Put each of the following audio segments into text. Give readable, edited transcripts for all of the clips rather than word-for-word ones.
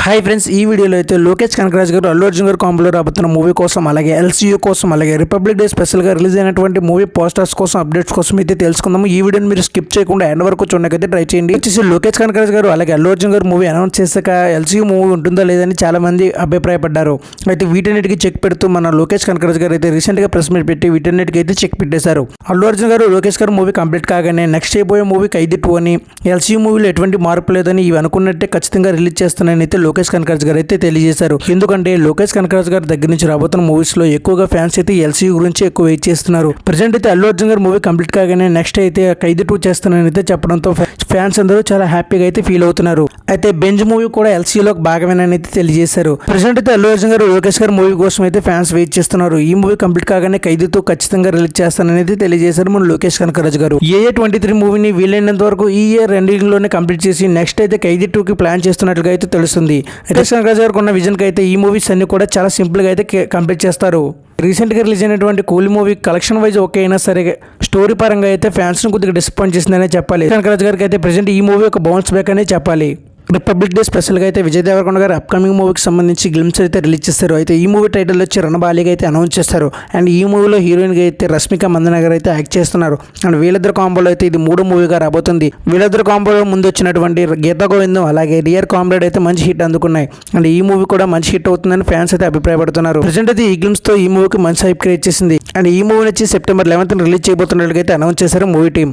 Hi friends, ఈ వీడియోలో అయితే లోకేష్ కనకరాజ్ గారు అల్లు అర్జున్ గారు కాంబోలో రాబోతున్న మూవీ కోసం, అలాగే ఎల్సీయూ కోసం, అలాగే రిపబ్లిక్ డే స్పెషల్గా రిలీజ్ అయినటువంటి మూవీ పోస్టర్స్ కోసం, అప్డేట్స్ కోసం అయితే తెలుసుకుందాము. ఈ వీడియోని మీరు స్కిప్ చేయకుండా ఎండ్ వరకు చూడడానికి ట్రై చేయండి. వచ్చేసి లోకేష్ కనకరాజ్ గారు అలాగే అల్లు అర్జున్ గారు మూవీ అనౌన్స్ చేశాక ఎల్సీయూ మూవీ ఉంటుందా లేదని చాలా మంది అభిప్రాయపడ్డారు. అయితే వీటన్నిటికీ చెక్ పెడుతూ మన లోకేష్ కనకరాజ్ గారు అయితే రీసెంట్గా ప్రెస్ మీట్ పెట్టి వీటన్నిటికీ అయితే చెక్ పెట్టేశారు. అల్లు అర్జున్ గారు లోకేష్ గారు మూవీ కంప్లీట్ కాగానే నెక్స్ట్ అయిపోయే మూవీ ఖైదీ 2 అని, ఎల్సీయూ మూవీలో ఎటువంటి మార్పు లేదని, ఇవి అనుకున్నట్టే ఖచ్చితంగా రిలీజ్ చేస్తానని అయితే లోకేష్ కనకరాజ్ గారు అయితే తెలియజేశారు. ఎందుకంటే లోకేష్ కనకరాజ్ గారి దగ్గర నుంచి రాబోతున్న మూవీస్ లో ఎక్కువగా ఫ్యాన్స్ అయితే ఎల్సీయూ గురించి ఎక్కువ వెయిట్ చేస్తున్నారు. ప్రెజెంట్ అయితే అల్లు అర్జున్ గారు మూవీ కంప్లీట్ కాగానే నెక్స్ట్ అయితే ఖైదీ 2 చేస్తానని అయితే చెప్పడంతో ఫ్యాన్స్ అందరూ చాలా హ్యాపీగా అయితే ఫీల్ అవుతున్నారు. అయితే బెంజ్ మూవీ కూడా ఎల్సీయూలో భాగమేనని అయితే తెలియజేశారు. ప్రెజెంట్ అయితే అల్లు అర్జున్ గారు లోకేష్ గారు మూవీ కోసం అయితే ఫ్యాన్స్ వెయిట్ చేస్తున్నారు. ఈ మూవీ కంప్లీట్ కాగానే ఖైదీ 2 ఖచ్చితంగా రిలీజ్ చేస్తానని అయితే తెలియజేశారు మన లోకేష్ కనకరాజ్ గారు. AA23 మూవీని వీలైనంత వరకు ఈ ఇయర్ ఎండింగ్ లోనే కంప్లీట్ చేసి నెక్స్ట్ అయితే ఖైదీ 2 కి ప్లాన్ చేస్తున్నట్లుగా అయితే తెలుస్తుంది. లోకేష్ కనకరాజ్ గారికి ఉన్న విజన్ కి అయితే ఈ మూవీస్ అన్ని కూడా చాలా సింపుల్ గా అయితే కంప్లీట్ చేస్తారు. రీసెంట్గా రిలీజ్ అయినటువంటి కూలీ మూవీ కలెక్షన్ వైజ్ ఓకే అయినా సరే స్టోరీ పరంగా అయితే ఫ్యాన్స్ని కొద్దిగా డిసప్పాయింట్ చేసిందనే చెప్పాలి. కనకరాజ్ గారికి అయితే ప్రెజెంట్ ఈ మూవీ ఒక బౌన్స్ బ్యాక్ అనే చెప్పాలి. రిపబ్లిక్ డే స్పెషల్గా అయితే విజయ్ దేవరకొండ గారు అప్కమింగ్ మూవీకి సంబంధించి గ్లిమ్స్ అయితే రిలీజ్ చేస్తారు. అయితే ఈ మూవీ టైటిల్ వచ్చి రణబాలిగా అయితే అనౌన్స్ చేస్తారు. అండ్ ఈ మూవీలో హీరోయిన్గా అయితే రష్మిక మందన గారు అయితే యాక్ట్ చేస్తున్నారు. అండ్ వీళ్ళిద్దరు కాంబోలో అయితే ఇది 3వ మూవీగా రాబోతుంది. వీళ్ళిద్దరు కాంబోలో ముందు వచ్చినటువంటి గీతా గోవిందం అలాగే డియర్ కామ్రేడ్ అయితే మంచి హిట్ అందుకున్నాయి. అండ్ ఈ మూవీ కూడా మంచి హిట్ అవుతుందని ఫ్యాన్స్ అయితే అభిప్రాయపడుతున్నారు. ప్రెజెంట్ అయితే ఈ గ్లిమ్స్తో ఈ మూవీకి మంచి హైప్ క్రియేట్ చేసింది. అండ్ ఈ మూవీ వచ్చి సెప్టెంబర్ 11th రిలీజ్ చేయబోతున్నట్లుగా అయితే అనౌన్స్ చేశారు మూవీ టీం.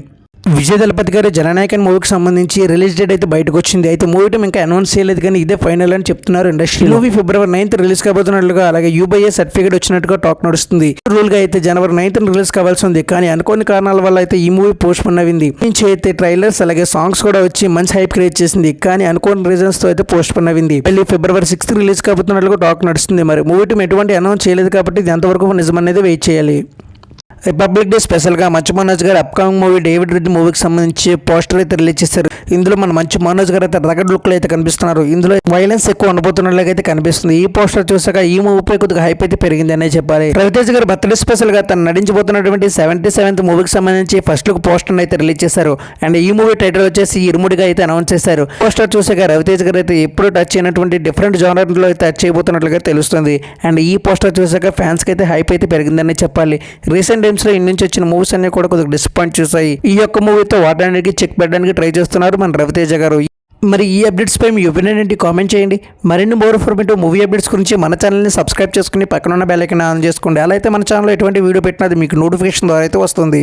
విజయ్ దళపతి గారు జననాయకన్ మూవీకి సంబంధించి రిలీజ్ డేట్ అయితే బయటకు వచ్చింది. అయితే మూవీ టీం ఇంకా అనౌన్స్ చేయలేదు, కానీ ఇదే ఫైనల్ అని చెప్తున్నారు industry. Movie February 9th release కాబోతున్నట్లుగా, అలాగే UBA సర్టిఫికేట్ వచ్చినట్టుగా టాక్ నడుస్తుంది. రూల్ గా అయితే January 9th రిలీజ్ కావాల్సి ఉంది, కానీ అనుకోని కారణాల వల్ల అయితే ఈ మూవీ పోస్ట్ పోన్ అయింది. నుంచి అయితే ట్రైలర్స్ అలాగే సాంగ్స్ కూడా వచ్చి మంచి హైప్ క్రియేట్ చేసింది, కానీ అనుకోని రీజన్స్ తో అయితే పోస్ట్ పోన్ అయింది. మళ్ళీ February 6th రిలీజ్ కాబోతున్నట్లుగా టాక్ నడుస్తుంది. మరి మూవీ టీం ఎటువంటి అనౌన్స్ చేయలేదు, కాబట్టి ఇది ఎంతవరకు నిజమనేది వెయిట్ చేయాలి. రిపబ్లిక్ డే స్పెషల్గా మంచు మనోజ్ గారు అప్కమింగ్ మూవీ డేవిడ్ రిడ్ మూవీకి సంబంధించి పోస్టర్ అయితే రిలీజ్ చేశారు. ఇందులో మన మంచు మనోజ్ గారు అయితే రగడ్ లుక్లో అయితే కనిపిస్తున్నారు. ఇందులో వైలెన్స్ ఎక్కువ ఉండబోతున్నట్లయితే కనిపిస్తుంది. ఈ పోస్టర్ చూసాక ఈ మూవీపై కొద్దిగా హైప్ అయితే పెరిగింది అనే చెప్పాలి. రవితేజ్ గారు బర్త్డే స్పెషల్గా తను నటించబోతున్నటువంటి 77th మూవీకి సంబంధించి ఫస్ట్ లుక్ పోస్టర్ అయితే రిలీజ్ చేశారు. అండ్ ఈ మూవీ టైటిల్ వచ్చేసి ఇరుముడిగా అయితే అనౌన్స్ చేశారు. పోస్టర్ చూసాక రవితేజ్ గారు అయితే ఎప్పుడు టచ్ అయినటువంటి డిఫరెంట్ జానర్లో అయితే టచ్ చేయబోతున్నట్లుగా తెలుస్తుంది. అండ్ ఈ పోస్టర్ చూసాక ఫ్యాన్స్కి అయితే హైప్ అయితే పెరిగిందని చెప్పాలి. రీసెంట్ టైమ్స్లో ఇన్ని నుంచి వచ్చిన మూవీస్ అన్ని కూడా కొద్దిగా డిసప్పాయింట్ చూసాయి. ఈ యొక్క మూవీతో వాడడానికి చెక్ పెట్టడానికి ట్రై చేస్తున్నారు మన రవితేజ గారు. మరి ఈ అప్డేట్స్ పై మీ ఒపీనియన్ ఏంటి కామెంట్ చేయండి. మరిన్ని మోర్ ఇన్ఫర్మేటివ్ మూవీ అప్డేట్స్ గురించి మన ఛానల్ని సబ్స్క్రైబ్ చేసుకుని పక్కన ఉన్న బెల్ ఐకాన్ ఆన్ చేసుకోండి. అలా అయితే మన ఛానల్లో ఎటువంటి వీడియో పెట్టినది మీకు నోటిఫికేషన్ ద్వారా అయితే వస్తుంది.